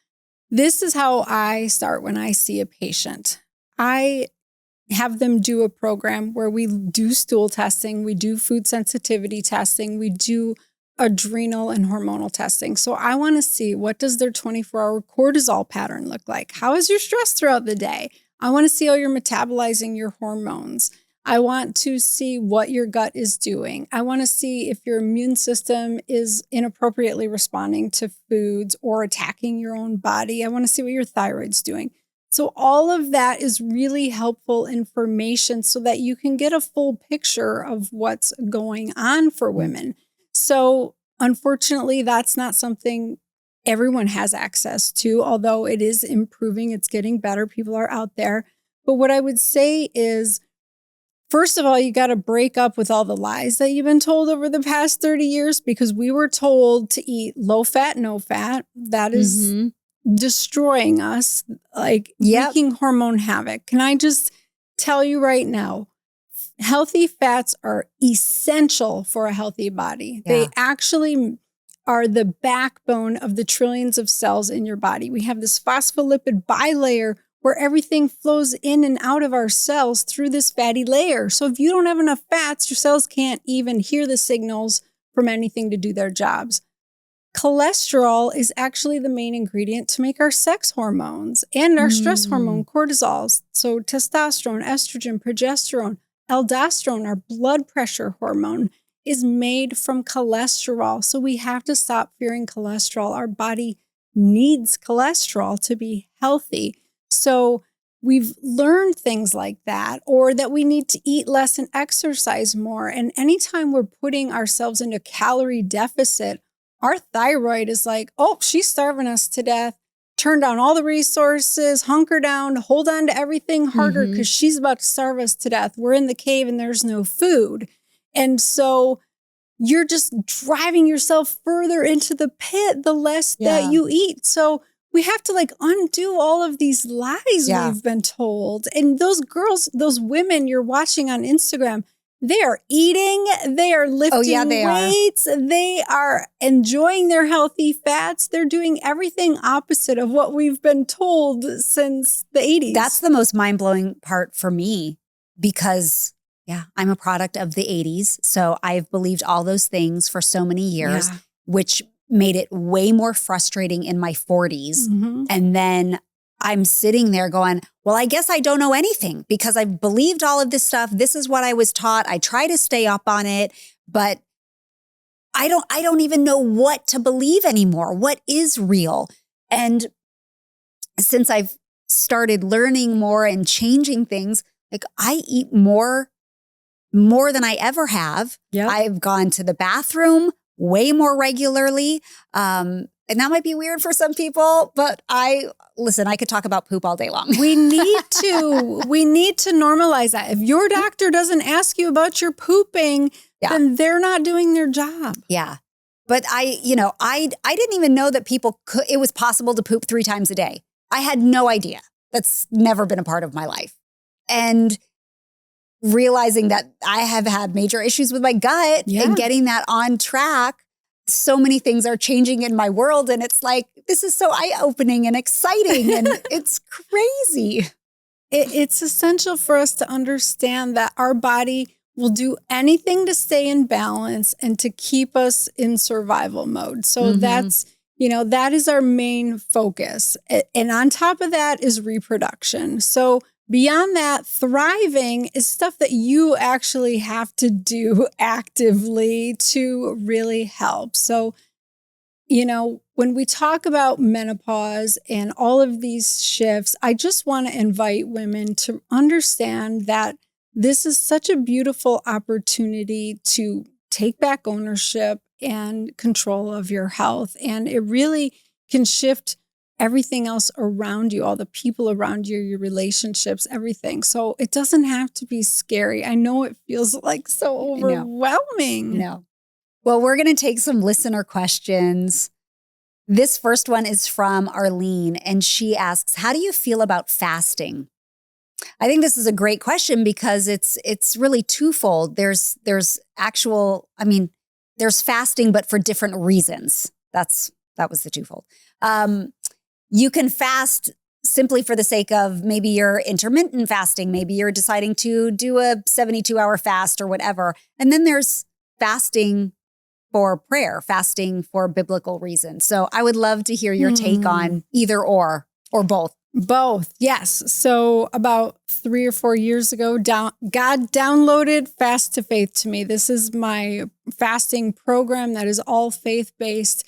this is how I start when I see a patient. I have them do a program where we do stool testing, we do food sensitivity testing, we do adrenal and hormonal testing. So I want to see, what does their 24-hour cortisol pattern look like? How is your stress throughout the day? I want to see how you're metabolizing your hormones. I want to see what your gut is doing. I want to see if your immune system is inappropriately responding to foods or attacking your own body. I want to see what your thyroid's doing. So all of that is really helpful information so that you can get a full picture of what's going on for women. So unfortunately, that's not something everyone has access to, although it is improving. It's getting better. People are out there. But what I would say is, first of all, you got to break up with all the lies that you've been told over the past 30 years, because we were told to eat low fat, no fat. That is destroying us, like wreaking hormone havoc. Can I just tell you right now, healthy fats are essential for a healthy body. Yeah. They actually are the backbone of the trillions of cells in your body. We have this phospholipid bilayer where everything flows in and out of our cells through this fatty layer. So if you don't have enough fats, your cells can't even hear the signals from anything to do their jobs. Cholesterol is actually the main ingredient to make our sex hormones and our stress hormone, cortisol. So testosterone, estrogen, progesterone, aldosterone, our blood pressure hormone, is made from cholesterol. So we have to stop fearing cholesterol. Our body needs cholesterol to be healthy. So we've learned things like that, or that we need to eat less and exercise more. And anytime we're putting ourselves into calorie deficit, our thyroid is like, oh, she's starving us to death. Turn down all the resources, hunker down, hold on to everything harder because she's about to starve us to death. We're in the cave and there's no food. And so you're just driving yourself further into the pit the less that you eat. So we have to undo all of these lies we've been told. And those girls, those women you're watching on Instagram, they are eating, they are lifting weights, they are enjoying their healthy fats. They're doing everything opposite of what we've been told since the 80s. That's the most mind-blowing part for me, because I'm a product of the 80s. So I've believed all those things for so many years, which made it way more frustrating in my 40s. And then I'm sitting there going, well, I guess I don't know anything because I've believed all of this stuff. This is what I was taught. I try to stay up on it, but I don't even know what to believe anymore. What is real? And since I've started learning more and changing things, I eat more than I ever have. I've gone to the bathroom way more regularly. And that might be weird for some people, but listen, I could talk about poop all day long. We need to normalize that. If your doctor doesn't ask you about your pooping, then they're not doing their job. Yeah. But I didn't even know that it was possible to poop 3 times a day. I had no idea. That's never been a part of my life. And realizing that I have had major issues with my gut and getting that on track, so many things are changing in my world. And it's like, this is so eye-opening and exciting. And it's crazy. It's essential for us to understand that our body will do anything to stay in balance and to keep us in survival mode. So that's, that is our main focus. And on top of that is reproduction. So beyond that, thriving is stuff that you actually have to do actively to really help. So, when we talk about menopause and all of these shifts, I just want to invite women to understand that this is such a beautiful opportunity to take back ownership and control of your health. And it really can shift everything else around you, all the people around you, your relationships, everything. So it doesn't have to be scary. I know it feels like so overwhelming. No. Well, we're going to take some listener questions. This first one is from Arlene, and she asks, how do you feel about fasting? I think this is a great question because it's really twofold. There's fasting, but for different reasons. That was the twofold. You can fast simply for the sake of maybe you're intermittent fasting. Maybe you're deciding to do a 72-hour fast or whatever. And then there's fasting for prayer, fasting for biblical reasons. So I would love to hear your take on either or both. Both, yes. So about 3 or 4 years ago, God downloaded Fast to Faith to me. This is my fasting program that is all faith-based.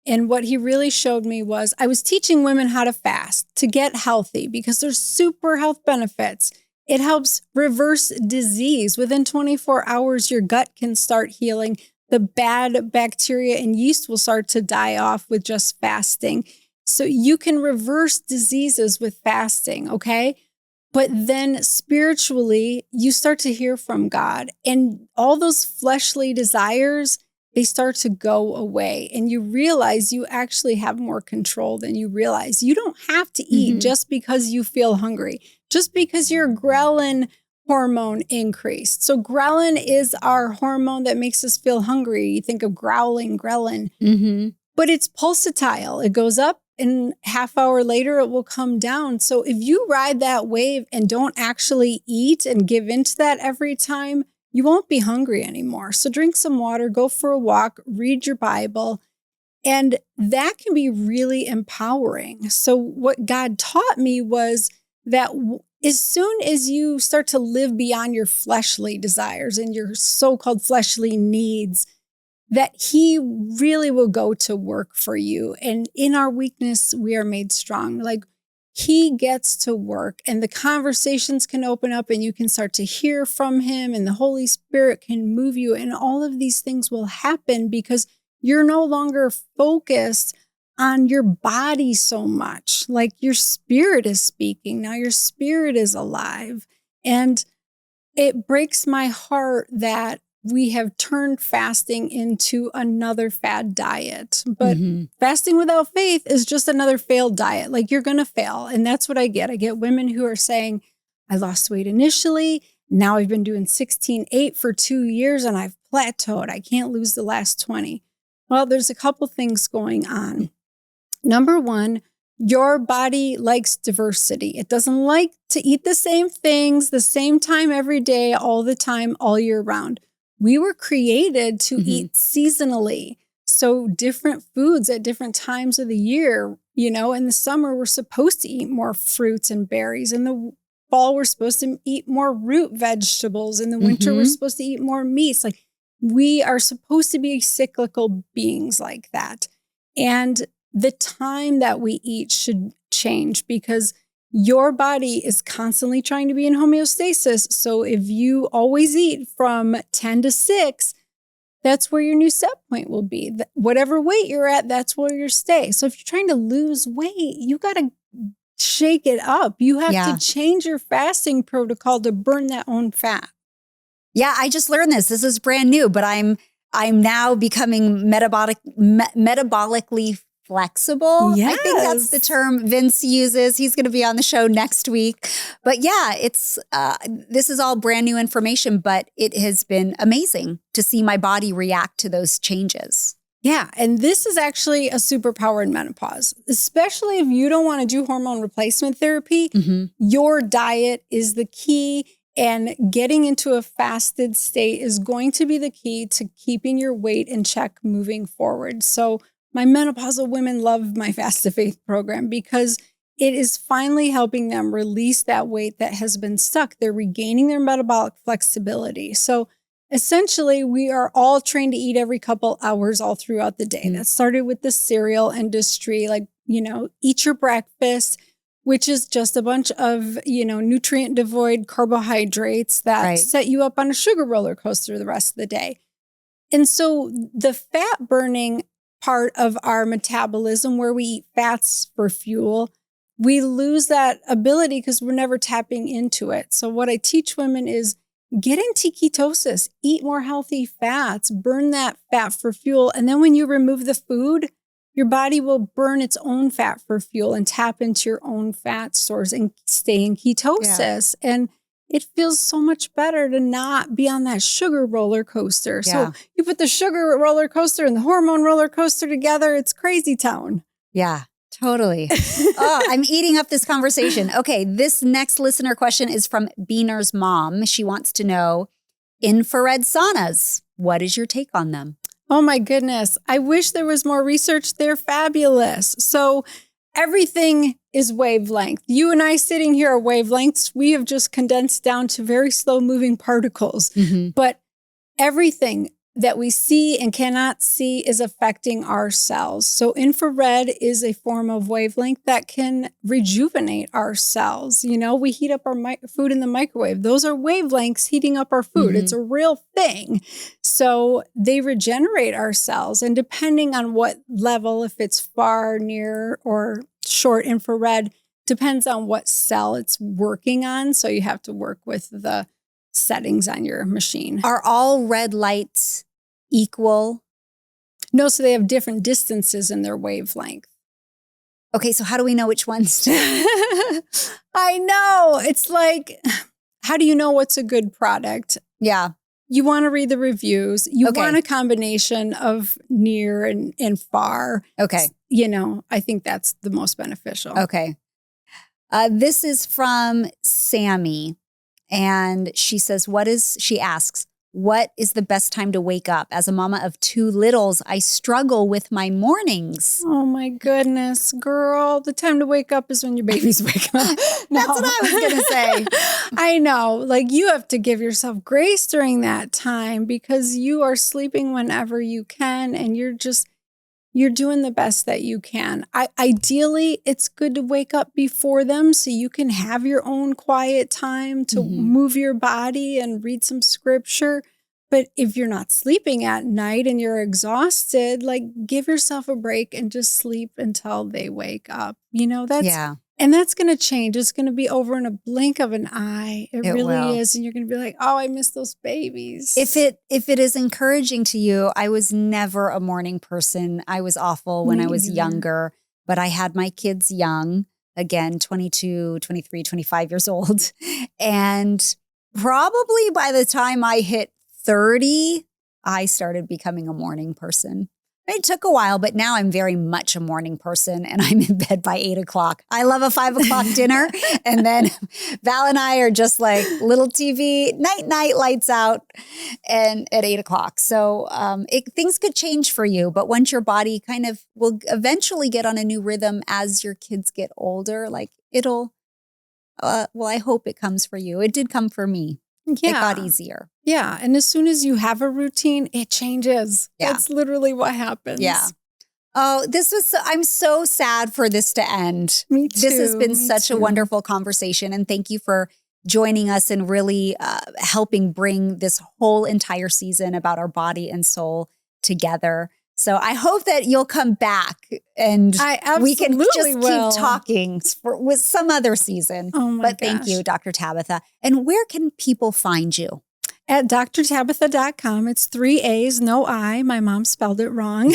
And what he really showed me was I was teaching women how to fast to get healthy because there's super health benefits. It helps reverse disease. Within 24 hours, your gut can start healing. The bad bacteria and yeast will start to die off with just fasting. So you can reverse diseases with fasting, okay? But then spiritually, you start to hear from God. And all those fleshly desires, they start to go away. And you realize you actually have more control than you realize. You don't have to eat just because you feel hungry, just because your ghrelin hormone increased. So ghrelin is our hormone that makes us feel hungry. You think of growling, ghrelin, but it's pulsatile. It goes up and half hour later, it will come down. So if you ride that wave and don't actually eat and give into that every time, you won't be hungry anymore. So drink some water, go for a walk, read your Bible, and that can be really empowering. So what God taught me was that as soon as you start to live beyond your fleshly desires and your so-called fleshly needs, that he really will go to work for you. And in our weakness, we are made strong. Like he gets to work and the conversations can open up and you can start to hear from him and the Holy Spirit can move you. And all of these things will happen because you're no longer focused on your body so much. Like your spirit is speaking. Now your spirit is alive. And it breaks my heart that we have turned fasting into another fad diet. But fasting without faith is just another failed diet. Like you're going to fail. And that's what I get. I get women who are saying, I lost weight initially. Now I've been doing 16-8 for 2 years and I've plateaued. I can't lose the last 20. Well, there's a couple things going on. Number one, your body likes diversity. It doesn't like to eat the same things, the same time every day, all the time, all year round. We were created to eat seasonally. So different foods at different times of the year, in the summer, we're supposed to eat more fruits and berries. In the fall, we're supposed to eat more root vegetables. In the winter, we're supposed to eat more meats. Like we are supposed to be cyclical beings like that. And the time that we eat should change because your body is constantly trying to be in homeostasis. So if you always eat from 10 to 6, that's where your new set point will be. Whatever weight you're at, that's where you'll stay. So if you're trying to lose weight, you got to shake it up. You have to change your fasting protocol to burn that own fat. Yeah, I just learned this. This is brand new, but I'm now becoming metabolically flexible. Yes. I think that's the term Vince uses. He's going to be on the show next week. But yeah, it's this is all brand new information, but it has been amazing to see my body react to those changes. Yeah, and this is actually a superpower in menopause, especially if you don't want to do hormone replacement therapy. Your diet is the key. And getting into a fasted state is going to be the key to keeping your weight in check moving forward. So my menopausal women love my Fast to Faith program because it is finally helping them release that weight that has been stuck. They're regaining their metabolic flexibility. So essentially, we are all trained to eat every couple hours all throughout the day. That started with the cereal industry, like, eat your breakfast, which is just a bunch of, nutrient devoid carbohydrates that set you up on a sugar roller coaster the rest of the day. And so the fat burning part of our metabolism, where we eat fats for fuel, we lose that ability because we're never tapping into it. So what I teach women is get into ketosis, eat more healthy fats, burn that fat for fuel. And then when you remove the food, your body will burn its own fat for fuel and tap into your own fat stores and stay in ketosis. Yeah. And it feels so much better to not be on that sugar roller coaster. Yeah. So you put the sugar roller coaster and the hormone roller coaster together, it's crazy town. Yeah, totally. Oh, I'm eating up this conversation. Okay, this next listener question is from Beaner's mom. She wants to know, infrared saunas, what is your take on them? Oh my goodness. I wish there was more research. They're fabulous. So everything is wavelength. You and I sitting here are wavelengths. We have just condensed down to very slow moving particles. But everything that we see and cannot see is affecting our cells. So infrared is a form of wavelength that can rejuvenate our cells. We heat up our food in the microwave. Those are wavelengths heating up our food. It's a real thing. So they regenerate our cells. And depending on what level, if it's far, near, or short infrared, depends on what cell it's working on. So you have to work with the settings on your machine. Are all red lights equal? No, so they have different distances in their wavelength. Okay, so how do we know which ones? I know. It's like, how do you know what's a good product? Yeah. You want to read the reviews. You want a combination of near and far. Okay. I think that's the most beneficial. Okay. This is from Sammy. And she says, she asks, what is the best time to wake up? As a mama of 2 littles, I struggle with my mornings. Oh my goodness, girl. The time to wake up is when your baby's waking up. That's what I was going to say. I know. Like, you have to give yourself grace during that time because you are sleeping whenever you can and you're doing the best that you can. Ideally, it's good to wake up before them so you can have your own quiet time to move your body and read some scripture. But if you're not sleeping at night and you're exhausted, give yourself a break and just sleep until they wake up. And that's going to change. It's going to be over in a blink of an eye. It really is. And you're going to be like, oh, I miss those babies. If it is encouraging to you, I was never a morning person. I was awful when I was younger, but I had my kids young, again, 22, 23, 25 years old. And probably by the time I hit 30, I started becoming a morning person. It took a while, but now I'm very much a morning person and I'm in bed by 8 o'clock. I love a 5 o'clock dinner. And then Val and I are just like little TV, night, lights out and at 8 o'clock. So things could change for you. But once your body kind of will eventually get on a new rhythm as your kids get older, I hope it comes for you. It did come for me. Yeah. It got easier. Yeah. And as soon as you have a routine, it changes. Yeah. That's literally what happens. Yeah. Oh, I'm so sad for this to end. Me too. This has been such a wonderful conversation. And thank you for joining us and really helping bring this whole entire season about our body and soul together. So I hope that you'll come back and we can just keep talking with some other season. Oh my But thank you, Dr. Tabatha. And where can people find you? At drtabatha.com. It's 3 A's, no I. My mom spelled it wrong.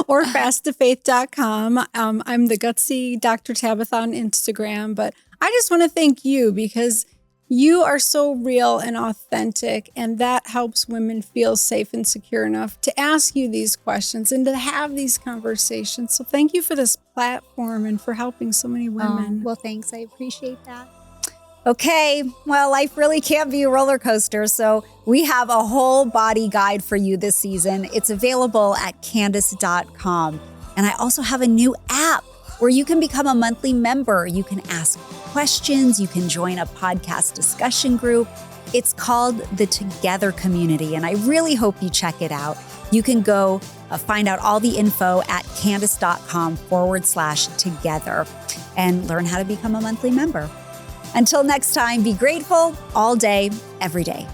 Or fasttofaith.com. I'm the gutsy Dr. Tabatha on Instagram. But I just want to thank you because you are so real and authentic, and that helps women feel safe and secure enough to ask you these questions and to have these conversations. So thank you for this platform and for helping so many women. Well, thanks. I appreciate that. Okay, well, life really can't be a roller coaster, so we have a whole body guide for you this season. It's available at Candace.com. And I also have a new app where you can become a monthly member. You can ask questions. You can join a podcast discussion group. It's called the Together Community, and I really hope you check it out. You can go find out all the info at Candace.com/together and learn how to become a monthly member. Until next time, be grateful all day, every day.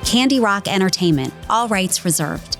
Candy Rock Entertainment, all rights reserved.